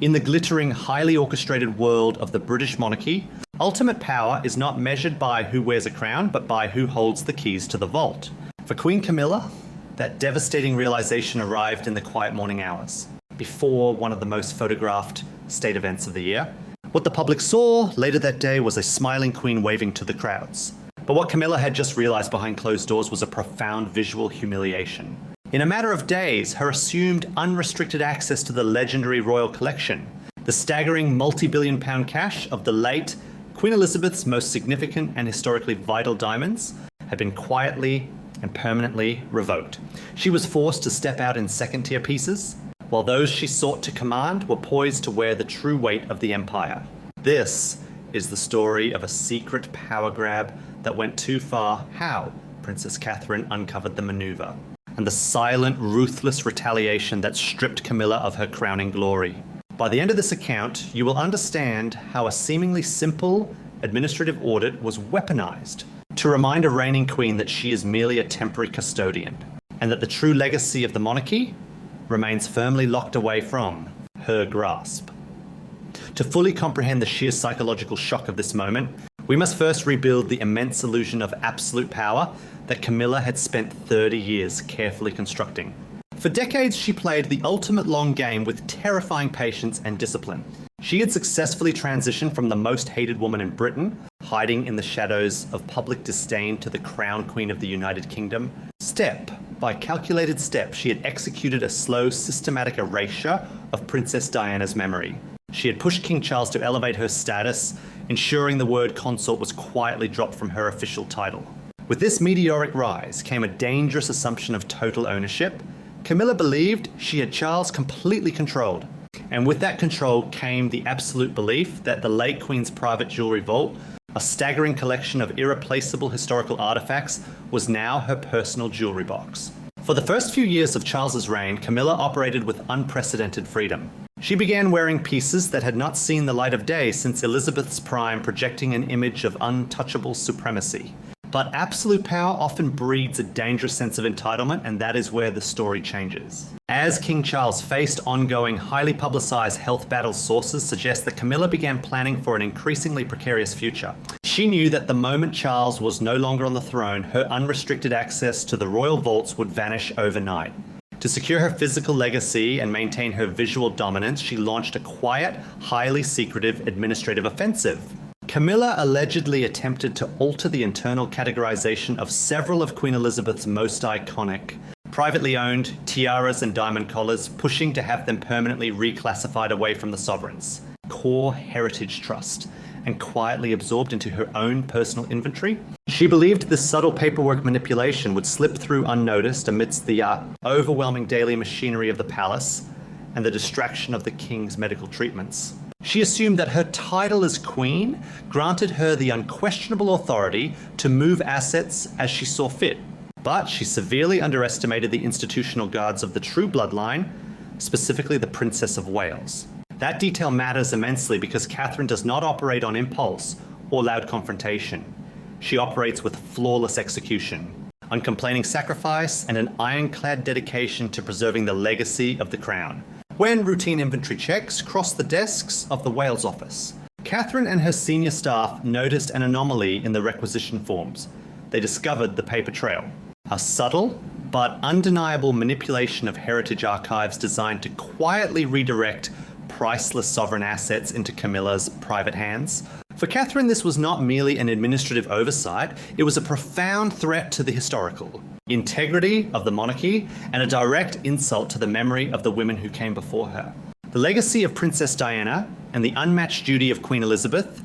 In the glittering, highly orchestrated world of the British monarchy, ultimate power is not measured by who wears a crown, but by who holds the keys to the vault. For Queen Camilla, that devastating realization arrived in the quiet morning hours, before one of the most photographed state events of the year. What the public saw later that day was a smiling queen waving to the crowds. But what Camilla had just realized behind closed doors was a profound visual humiliation. In a matter of days, her assumed unrestricted access to the legendary royal collection, the staggering multi-billion pound cache of the late Queen Elizabeth's most significant and historically vital diamonds, had been quietly and permanently revoked. She was forced to step out in second-tier pieces, while those she sought to command were poised to wear the true weight of the empire. This is the story of a secret power grab that went too far. How Princess Catherine uncovered the maneuver, and the silent, ruthless retaliation that stripped Camilla of her crowning glory. By the end of this account, you will understand how a seemingly simple administrative audit was weaponized to remind a reigning queen that she is merely a temporary custodian, and that the true legacy of the monarchy remains firmly locked away from her grasp. To fully comprehend the sheer psychological shock of this moment, we must first rebuild the immense illusion of absolute power that Camilla had spent 30 years carefully constructing. For decades, she played the ultimate long game with terrifying patience and discipline. She had successfully transitioned from the most hated woman in Britain, hiding in the shadows of public disdain, to the crown queen of the United Kingdom. Step by calculated step, she had executed a slow, systematic erasure of Princess Diana's memory. She had pushed King Charles to elevate her status, ensuring the word consort was quietly dropped from her official title. With this meteoric rise came a dangerous assumption of total ownership. Camilla believed she had Charles completely controlled. And with that control came the absolute belief that the late Queen's private jewelry vault, a staggering collection of irreplaceable historical artifacts, was now her personal jewelry box. For the first few years of Charles's reign, Camilla operated with unprecedented freedom. She began wearing pieces that had not seen the light of day since Elizabeth's prime, projecting an image of untouchable supremacy. But absolute power often breeds a dangerous sense of entitlement, and that is where the story changes. As King Charles faced ongoing, highly publicized health battles, sources suggest that Camilla began planning for an increasingly precarious future. She knew that the moment Charles was no longer on the throne, her unrestricted access to the royal vaults would vanish overnight. To secure her physical legacy and maintain her visual dominance, she launched a quiet, highly secretive administrative offensive. Camilla allegedly attempted to alter the internal categorization of several of Queen Elizabeth's most iconic, privately owned tiaras and diamond collars, pushing to have them permanently reclassified away from the sovereign's core heritage trust and quietly absorbed into her own personal inventory. She believed this subtle paperwork manipulation would slip through unnoticed amidst the overwhelming daily machinery of the palace and the distraction of the king's medical treatments. She assumed that her title as queen granted her the unquestionable authority to move assets as she saw fit. But she severely underestimated the institutional guards of the true bloodline, specifically the Princess of Wales. That detail matters immensely because Catherine does not operate on impulse or loud confrontation. She operates with flawless execution, uncomplaining sacrifice, and an ironclad dedication to preserving the legacy of the crown. When routine inventory checks crossed the desks of the Wales office, Catherine and her senior staff noticed an anomaly in the requisition forms. They discovered the paper trail, a subtle but undeniable manipulation of heritage archives designed to quietly redirect priceless sovereign assets into Camilla's private hands. For Catherine, this was not merely an administrative oversight, it was a profound threat to the historical integrity of the monarchy and a direct insult to the memory of the women who came before her. The legacy of Princess Diana and the unmatched beauty of Queen Elizabeth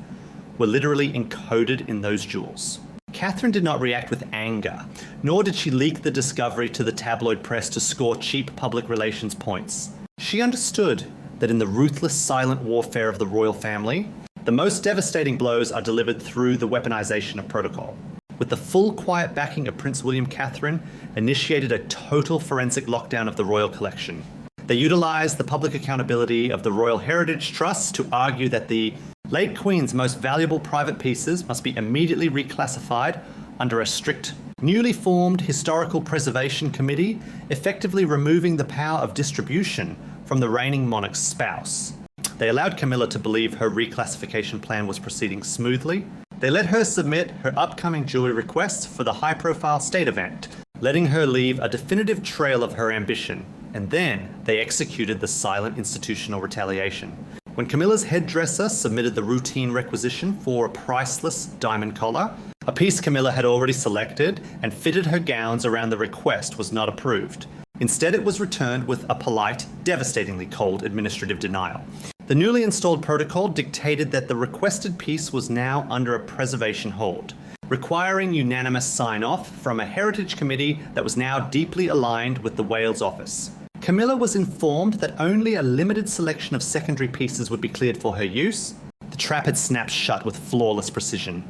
were literally encoded in those jewels. Catherine did not react with anger, nor did she leak the discovery to the tabloid press to score cheap public relations points. She understood that in the ruthless, silent warfare of the royal family, the most devastating blows are delivered through the weaponization of protocol. With the full quiet backing of Prince William, Catherine initiated a total forensic lockdown of the royal collection. They utilized the public accountability of the Royal Heritage Trust to argue that the late Queen's most valuable private pieces must be immediately reclassified under a strict, newly formed Historical Preservation Committee, effectively removing the power of distribution from the reigning monarch's spouse. They allowed Camilla to believe her reclassification plan was proceeding smoothly. They let her submit her upcoming jewelry request for the high-profile state event, letting her leave a definitive trail of her ambition. And then they executed the silent institutional retaliation. When Camilla's hairdresser submitted the routine requisition for a priceless diamond collar, a piece Camilla had already selected and fitted her gowns around the request was not approved. Instead, it was returned with a polite, devastatingly cold administrative denial. The newly installed protocol dictated that the requested piece was now under a preservation hold, requiring unanimous sign-off from a heritage committee that was now deeply aligned with the Wales office. Camilla was informed that only a limited selection of secondary pieces would be cleared for her use. The trap had snapped shut with flawless precision.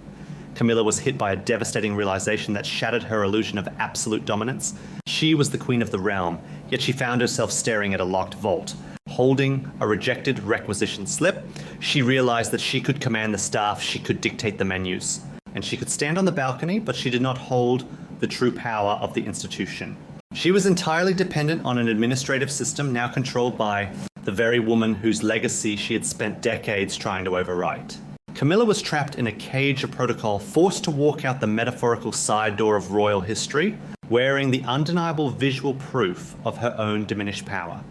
Camilla was hit by a devastating realization that shattered her illusion of absolute dominance. She was the queen of the realm, yet she found herself staring at a locked vault. Holding a rejected requisition slip, she realized that she could command the staff, she could dictate the menus, and she could stand on the balcony, but she did not hold the true power of the institution. She was entirely dependent on an administrative system now controlled by the very woman whose legacy she had spent decades trying to overwrite. Camilla was trapped in a cage of protocol, forced to walk out the metaphorical side door of royal history, wearing the undeniable visual proof of her own diminished power.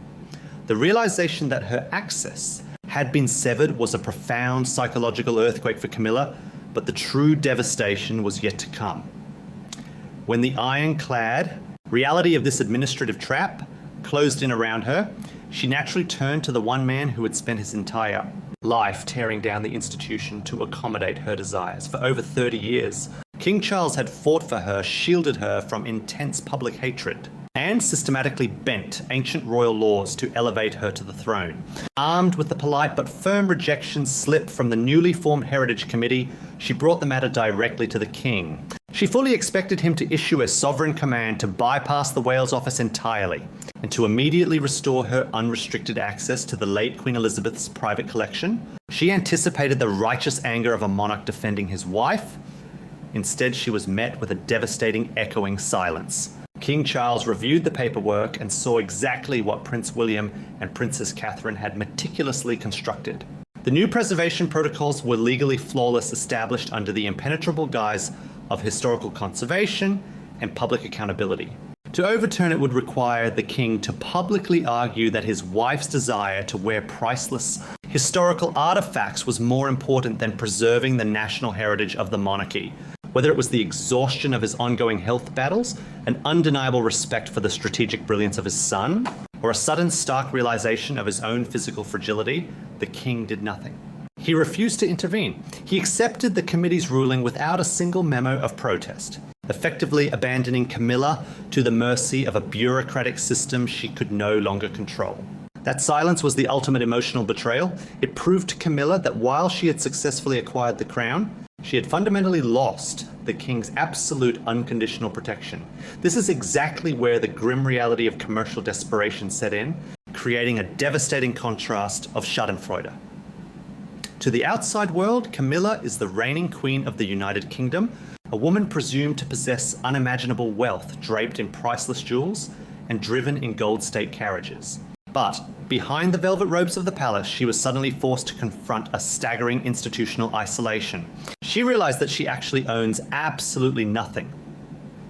The realization that her access had been severed was a profound psychological earthquake for Camilla, but the true devastation was yet to come. When the ironclad reality of this administrative trap closed in around her, she naturally turned to the one man who had spent his entire life tearing down the institution to accommodate her desires. For over 30 years, King Charles had fought for her, shielded her from intense public hatred, and systematically bent ancient royal laws to elevate her to the throne. Armed with the polite but firm rejection slip from the newly formed Heritage Committee, she brought the matter directly to the king. She fully expected him to issue a sovereign command to bypass the Wales office entirely and to immediately restore her unrestricted access to the late Queen Elizabeth's private collection. She anticipated the righteous anger of a monarch defending his wife. Instead, she was met with a devastating, echoing silence. King Charles reviewed the paperwork and saw exactly what Prince William and Princess Catherine had meticulously constructed. The new preservation protocols were legally flawless, established under the impenetrable guise of historical conservation and public accountability. To overturn it would require the king to publicly argue that his wife's desire to wear priceless historical artifacts was more important than preserving the national heritage of the monarchy. Whether it was the exhaustion of his ongoing health battles, an undeniable respect for the strategic brilliance of his son, or a sudden stark realization of his own physical fragility, the king did nothing. He refused to intervene. He accepted the committee's ruling without a single memo of protest, effectively abandoning Camilla to the mercy of a bureaucratic system she could no longer control. That silence was the ultimate emotional betrayal. It proved to Camilla that while she had successfully acquired the crown, she had fundamentally lost the king's absolute unconditional protection. This is exactly where the grim reality of commercial desperation set in, creating a devastating contrast of schadenfreude. To the outside world, Camilla is the reigning queen of the United Kingdom, a woman presumed to possess unimaginable wealth draped in priceless jewels and driven in gold state carriages. But behind the velvet robes of the palace, she was suddenly forced to confront a staggering institutional isolation. She realized that she actually owns absolutely nothing.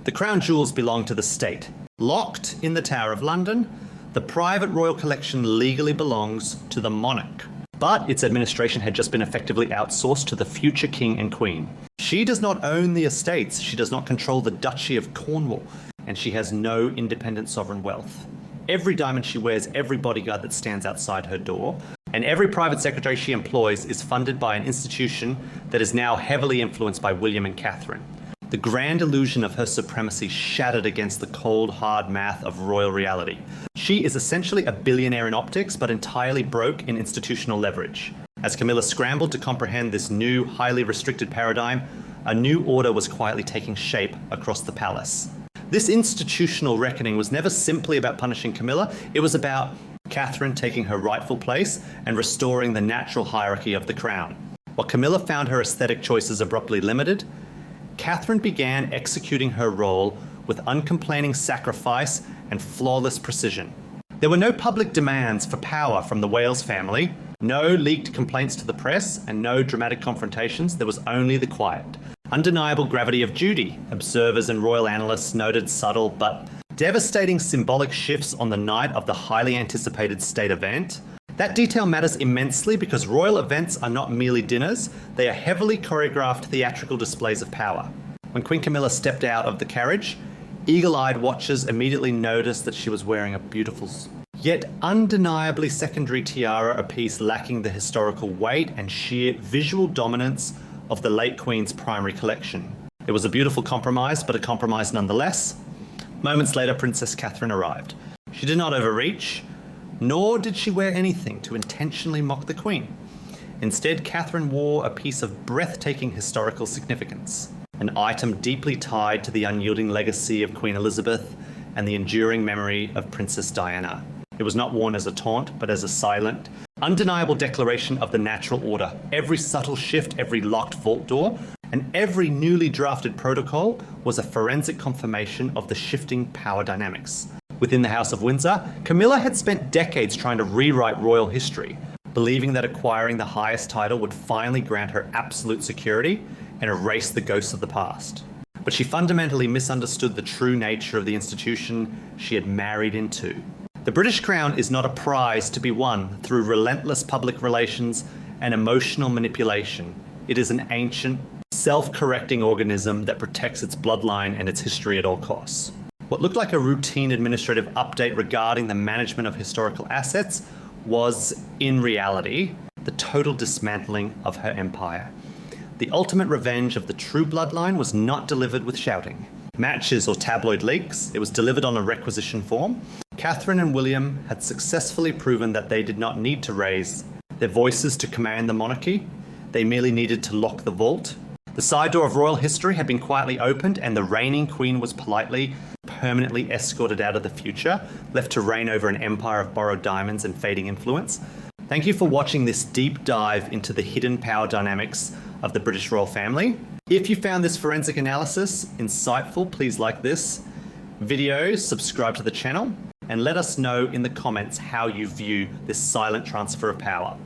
The crown jewels belong to the state. Locked in the Tower of London, the private royal collection legally belongs to the monarch. But its administration had just been effectively outsourced to the future king and queen. She does not own the estates, she does not control the Duchy of Cornwall, and she has no independent sovereign wealth. Every diamond she wears, every bodyguard that stands outside her door, and every private secretary she employs is funded by an institution that is now heavily influenced by William and Catherine. The grand illusion of her supremacy shattered against the cold, hard math of royal reality. She is essentially a billionaire in optics, but entirely broke in institutional leverage. As Camilla scrambled to comprehend this new, highly restricted paradigm, a new order was quietly taking shape across the palace. This institutional reckoning was never simply about punishing Camilla, it was about Catherine taking her rightful place and restoring the natural hierarchy of the crown. While Camilla found her aesthetic choices abruptly limited, Catherine began executing her role with uncomplaining sacrifice and flawless precision. There were no public demands for power from the Wales family. No leaked complaints to the press and no dramatic confrontations. There was only the quiet. Undeniable gravity of duty. Observers and royal analysts noted subtle but devastating symbolic shifts on the night of the highly anticipated state event. That detail matters immensely because royal events are not merely dinners, they are heavily choreographed theatrical displays of power. When Queen Camilla stepped out of the carriage, eagle-eyed watchers immediately noticed that she was wearing a beautiful, yet undeniably secondary tiara, a piece lacking the historical weight and sheer visual dominance of the late Queen's primary collection. It was a beautiful compromise, but a compromise nonetheless. Moments later, Princess Catherine arrived. She did not overreach, nor did she wear anything to intentionally mock the Queen. Instead, Catherine wore a piece of breathtaking historical significance, an item deeply tied to the unyielding legacy of Queen Elizabeth and the enduring memory of Princess Diana. It was not worn as a taunt, but as a silent, undeniable declaration of the natural order. Every subtle shift, every locked vault door, and every newly drafted protocol was a forensic confirmation of the shifting power dynamics. Within the House of Windsor, Camilla had spent decades trying to rewrite royal history, believing that acquiring the highest title would finally grant her absolute security and erase the ghosts of the past. But she fundamentally misunderstood the true nature of the institution she had married into. The British crown is not a prize to be won through relentless public relations and emotional manipulation. It is an ancient, self-correcting organism that protects its bloodline and its history at all costs. What looked like a routine administrative update regarding the management of historical assets was, in reality, the total dismantling of her empire. The ultimate revenge of the true bloodline was not delivered with shouting, matches or tabloid leaks. It was delivered on a requisition form. Catherine and William had successfully proven that they did not need to raise their voices to command the monarchy. They merely needed to lock the vault. The side door of royal history had been quietly opened, and the reigning queen was politely, permanently escorted out of the future, left to reign over an empire of borrowed diamonds and fading influence. Thank you for watching this deep dive into the hidden power dynamics of the British royal family. If you found this forensic analysis insightful, please like this video, subscribe to the channel, and let us know in the comments how you view this silent transfer of power.